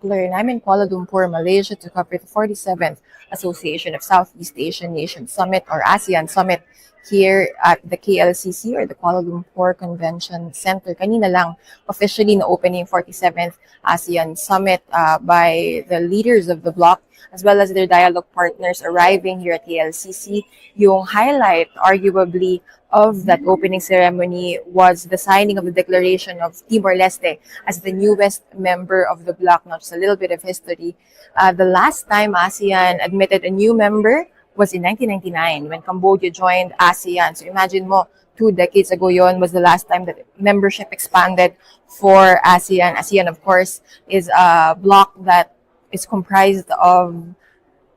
Rappler, and I'm in Kuala Lumpur, Malaysia to cover the 47th Association of Southeast Asian Nations Summit or ASEAN Summit here at the KLCC or the Kuala Lumpur Convention Center. Kanina lang officially na opening 47th ASEAN Summit by the leaders of the bloc as well as their dialogue partners arriving here at KLCC. Yung highlight, arguably, of that opening ceremony was the signing of the declaration of Timor-Leste as the newest member of the bloc. Now, just a little bit of history. The last time ASEAN admitted a new member was in 1999 when Cambodia joined ASEAN. So imagine mo, 2 decades ago yon was the last time that membership expanded for ASEAN. ASEAN, of course, is a bloc that is comprised of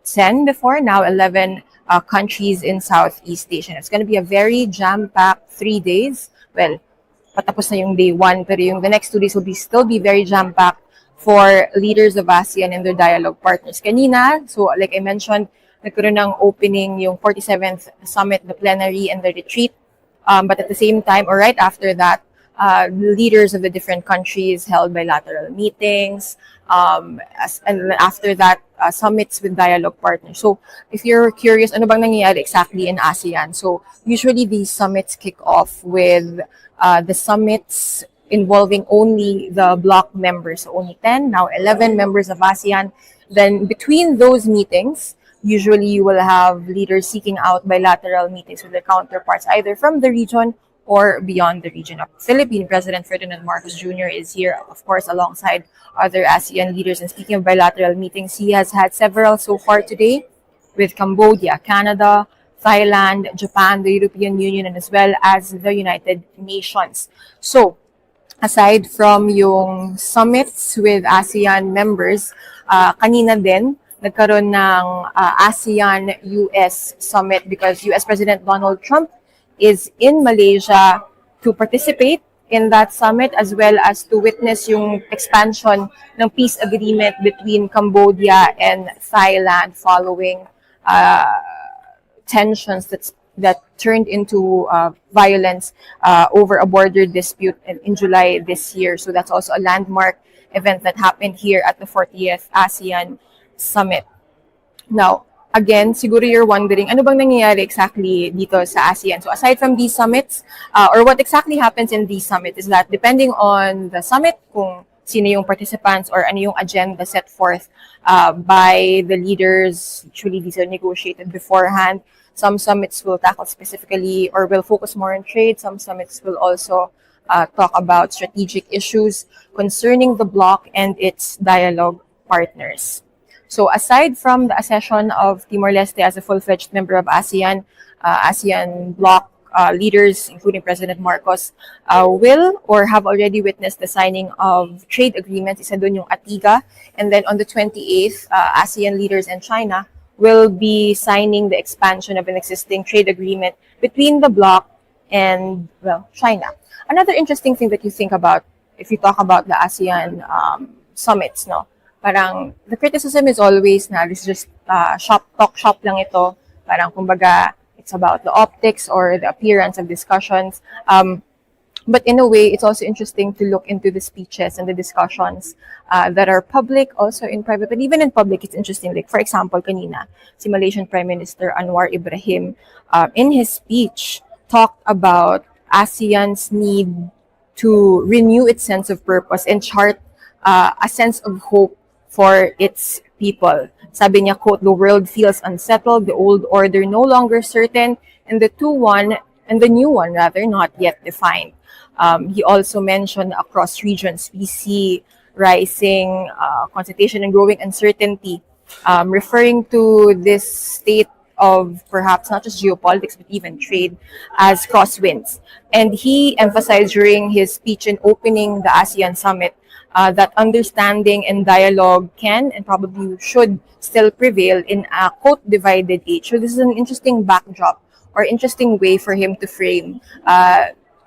10 before, now 11 countries in Southeast Asia. It's going to be a very jam-packed 3 days. Well, patapos na yung day 1, pero yung the next 2 days will still be very jam-packed for leaders of ASEAN and their dialogue partners. Kanina, so like I mentioned, nagkaroon ng opening yung 47th Summit, the plenary and the retreat. But at the same time, or right after that, leaders of the different countries held bilateral meetings, and after that, summits with dialogue partners. So if you're curious, ano bang nangyayari exactly in ASEAN? So usually these summits kick off with the summits involving only the bloc members. So only 10, now 11 members of ASEAN. Then between those meetings, usually you will have leaders seeking out bilateral meetings with their counterparts, either from the region or beyond the region. Philippine President Ferdinand Marcos Jr. is here, of course, alongside other ASEAN leaders. And speaking of bilateral meetings, he has had several so far today with Cambodia, Canada, Thailand, Japan, the European Union, and as well as the United Nations. So, aside from yung summits with ASEAN members, kanina din, nagkaroon ng ASEAN-US Summit because US President Donald Trump is in Malaysia to participate in that summit as well as to witness yung expansion ng peace agreement between Cambodia and Thailand following tensions that turned into violence over a border dispute in July this year. So that's also a landmark event that happened here at the 40th ASEAN Summit. Now, again, siguro you're wondering, ano bang nangyayari exactly dito sa ASEAN? So aside from these summits, or what exactly happens in these summits is that depending on the summit, kung sino yung participants or ano yung agenda set forth by the leaders, usually these are negotiated beforehand. Some summits will tackle specifically or will focus more on trade. Some summits will also talk about strategic issues concerning the bloc and its dialogue partners. So aside from the accession of Timor-Leste as a full-fledged member of ASEAN, ASEAN bloc leaders, including President Marcos, will or have already witnessed the signing of trade agreements. Isa dun yung ATIGA. And then on the 28th, ASEAN leaders and China will be signing the expansion of an existing trade agreement between the bloc and, well, China. Another interesting thing that you think about if you talk about the ASEAN summits, no? Parang the criticism is always na this is just shop lang ito. Parang kumbaga it's about the optics or the appearance of discussions. But in a way, it's also interesting to look into the speeches and the discussions that are public, also in private. But even in public, it's interesting. Like for example, kanina, si Malaysian Prime Minister Anwar Ibrahim, in his speech, talked about ASEAN's need to renew its sense of purpose and chart a sense of hope for its people. Sabi niya, quote, "The world feels unsettled, the old order no longer certain, and the new one rather not yet defined." He also mentioned across regions we see rising concentration and growing uncertainty, referring to this state of perhaps not just geopolitics but even trade as crosswinds. And he emphasized during his speech in opening the ASEAN Summit that understanding and dialogue can and probably should still prevail in a quote divided age. So this is an interesting backdrop or interesting way for him to frame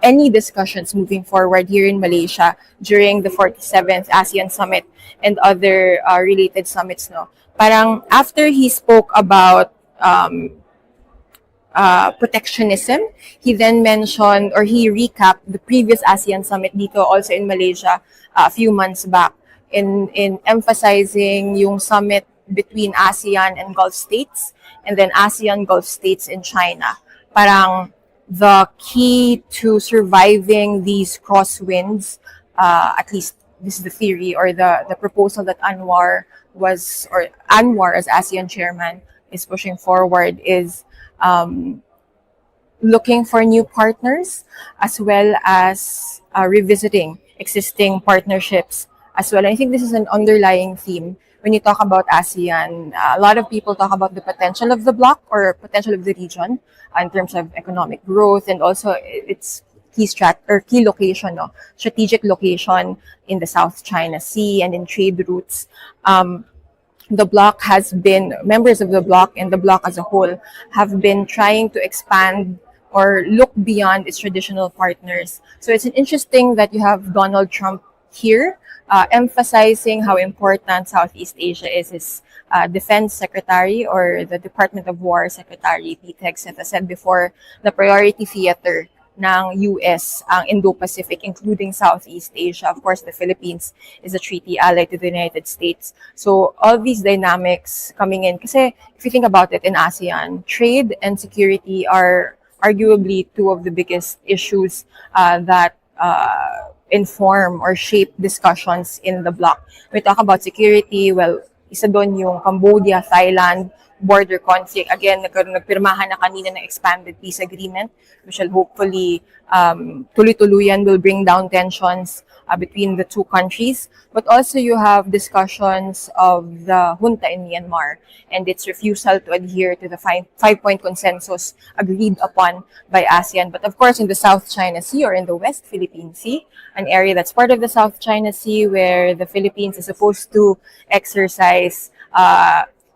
any discussions moving forward here in Malaysia during the 47th ASEAN Summit and other related summits. No, parang after he spoke about protectionism, he then mentioned or he recapped the previous ASEAN Summit dito also in Malaysia a few months back. in emphasizing yung summit between ASEAN and Gulf states, and then ASEAN Gulf states in China. Parang the key to surviving these crosswinds, at least this is the theory or the proposal that Anwar as ASEAN chairman is pushing forward, is looking for new partners, as well as revisiting existing partnerships as well. I think this is an underlying theme when you talk about ASEAN. A lot of people talk about the potential of the bloc or potential of the region in terms of economic growth, and also its key location, no? Strategic location in the South China Sea and in trade routes. The bloc has been, members of the bloc and the bloc as a whole have been trying to expand or look beyond its traditional partners. So it's interesting that you have Donald Trump here, emphasizing how important Southeast Asia is. His defense secretary, or the Department of War Secretary, Pete Hegseth, has said before, the priority theater ng US ang Indo-Pacific, including Southeast Asia. Of course, the Philippines is a treaty ally to the United States. So all these dynamics coming in, kasi if you think about it, in ASEAN, trade and security are arguably two of the biggest issues that inform or shape discussions in the bloc. We talk about security, well, isa doon yung Cambodia, Thailand, border conflict. Again, nagpirmahan na kanina ng expanded peace agreement, which will hopefully tuloy-tuluyan will bring down tensions between the two countries. But also you have discussions of the junta in Myanmar and its refusal to adhere to the five-point consensus agreed upon by ASEAN. But of course, in the South China Sea or in the West Philippine Sea, an area that's part of the South China Sea where the Philippines is supposed to exercise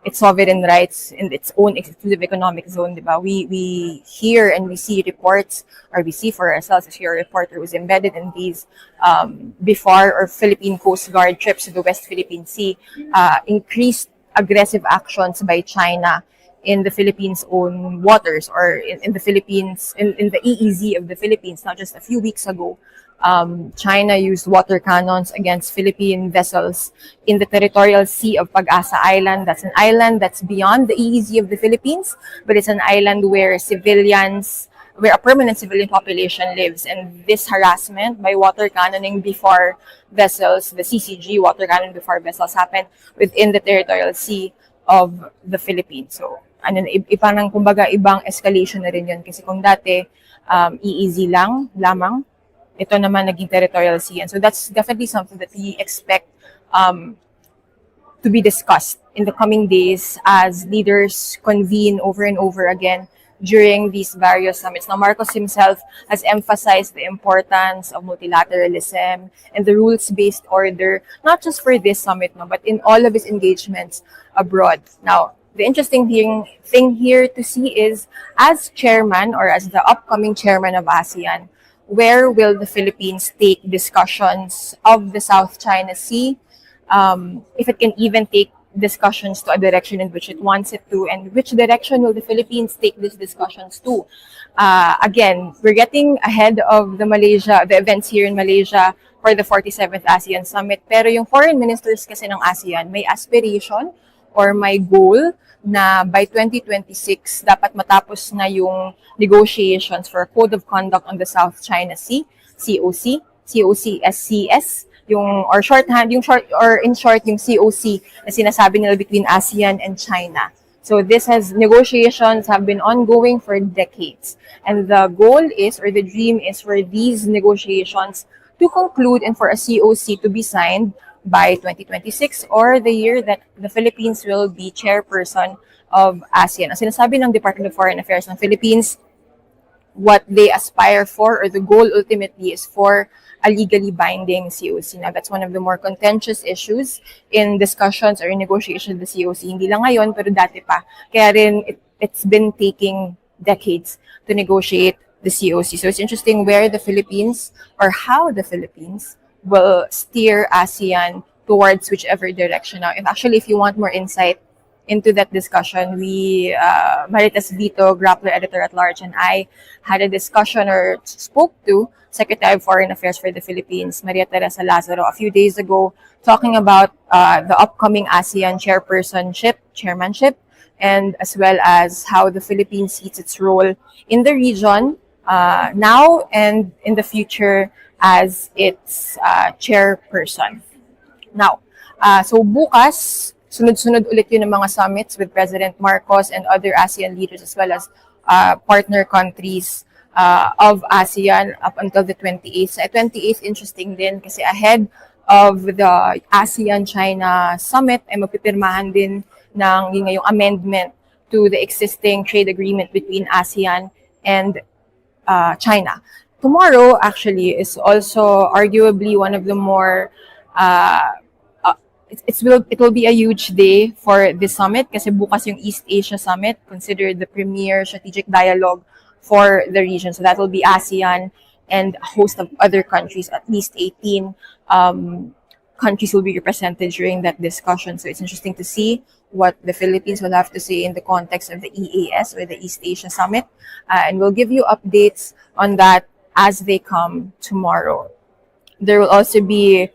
its sovereign rights in its own exclusive economic zone, diba? We hear and we see reports, or we see for ourselves, if you're a reporter who's embedded in these BIFAR or Philippine Coast Guard trips to the West Philippine Sea, increased aggressive actions by China in the Philippines' own waters, or in the Philippines, in the EEZ of the Philippines. Not just a few weeks ago, China used water cannons against Philippine vessels in the territorial sea of Pag-asa Island. That's an island that's beyond the EEZ of the Philippines, but it's an island where a permanent civilian population lives. And this harassment by water cannoning before vessels, the CCG water cannon before vessels, happened within the territorial sea of the Philippines. So, parang kumbaga ibang escalation na rin yun. Kasi kung dati, EEZ lamang, ito naman naging territorial sea. And so that's definitely something that we expect to be discussed in the coming days as leaders convene over and over again during these various summits. Now, Marcos himself has emphasized the importance of multilateralism and the rules-based order, not just for this summit, no, but in all of his engagements abroad. Now, the interesting thing here to see is, as chairman or as the upcoming chairman of ASEAN, where will the Philippines take discussions of the South China Sea? If it can even take discussions to a direction in which it wants it to, and which direction will the Philippines take these discussions to? Again, we're getting ahead of the events here in Malaysia for the 47th ASEAN Summit. Pero yung foreign ministers kasi ng ASEAN may aspiration or may goal na by 2026 dapat matapos na yung negotiations for a code of conduct on the South China Sea, COCSCS, yung in short yung COC na sinasabi nila between ASEAN and China. So negotiations have been ongoing for decades, and the goal is, or the dream is, for these negotiations to conclude and for a COC to be signed by 2026, or the year that the Philippines will be chairperson of ASEAN. Ang sinasabi ng Department of Foreign Affairs ng Philippines, what they aspire for, or the goal ultimately, is for a legally binding COC. Now, that's one of the more contentious issues in discussions or in negotiations of the COC. Hindi lang ngayon, pero dati pa. Kaya rin, it's been taking decades to negotiate the COC. So it's interesting where the Philippines, or how the Philippines, will steer ASEAN towards whichever direction. Now, if you want more insight into that discussion. We, Marites Vito, Rappler Editor-at-Large, and I had a discussion or spoke to Secretary of Foreign Affairs for the Philippines, Maria Teresa Lazaro, a few days ago, talking about the upcoming ASEAN chairmanship, and as well as how the Philippines sees its role in the region now and in the future as its chairperson. Now, so bukas, sunod-sunod ulit yun ng mga summits with President Marcos and other ASEAN leaders as well as partner countries of ASEAN up until the 28th. Sa 28th, interesting din kasi ahead of the ASEAN-China summit ay magpipirmahan din ng ngayong amendment to the existing trade agreement between ASEAN and China. Tomorrow, actually, is also arguably one of the more it will be a huge day for this summit kasi bukas yung East Asia Summit, considered the premier strategic dialogue for the region. So that will be ASEAN and a host of other countries, at least 18 countries will be represented during that discussion. So it's interesting to see what the Philippines will have to say in the context of the EAS or the East Asia Summit. And we'll give you updates on that as they come tomorrow. There will also be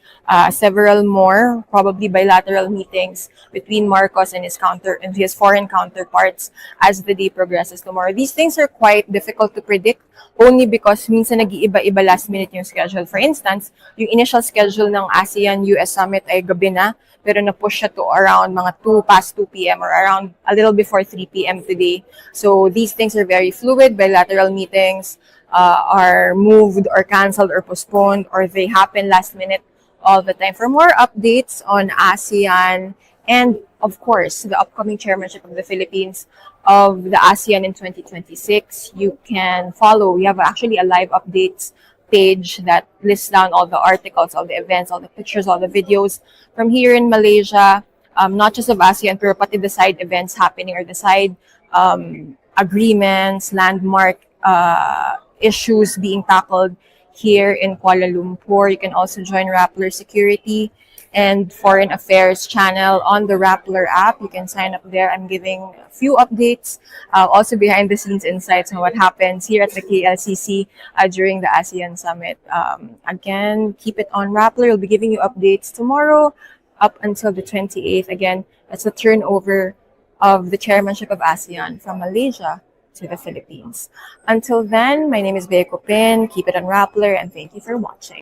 several more, probably bilateral meetings between Marcos and his foreign counterparts as the day progresses tomorrow. These things are quite difficult to predict only because minsan nag-iiba-iba last minute yung schedule. For instance, yung initial schedule ng ASEAN-US Summit ay gabi na, pero na-push siya to around mga 2 p.m. or around a little before 3 p.m. today. So these things are very fluid. Bilateral meetings are moved or canceled or postponed, or they happen last minute all the time. For more updates on ASEAN and, of course, the upcoming chairmanship of the Philippines of the ASEAN in 2026, you can follow. We have actually a live updates page that lists down all the articles, all the events, all the pictures, all the videos from here in Malaysia, not just of ASEAN, pero pati the side events happening or the side agreements, landmark issues being tackled here in Kuala Lumpur. You can also join Rappler Security and Foreign Affairs channel on the Rappler app. You can sign up there. I'm giving a few updates, also behind the scenes insights on what happens here at the KLCC during the ASEAN Summit. Again, keep it on Rappler. We'll be giving you updates tomorrow up until the 28th. Again, that's the turnover of the chairmanship of ASEAN from Malaysia to the Philippines. Until then, my name is Bea Copin. Keep it on Rappler, and thank you for watching.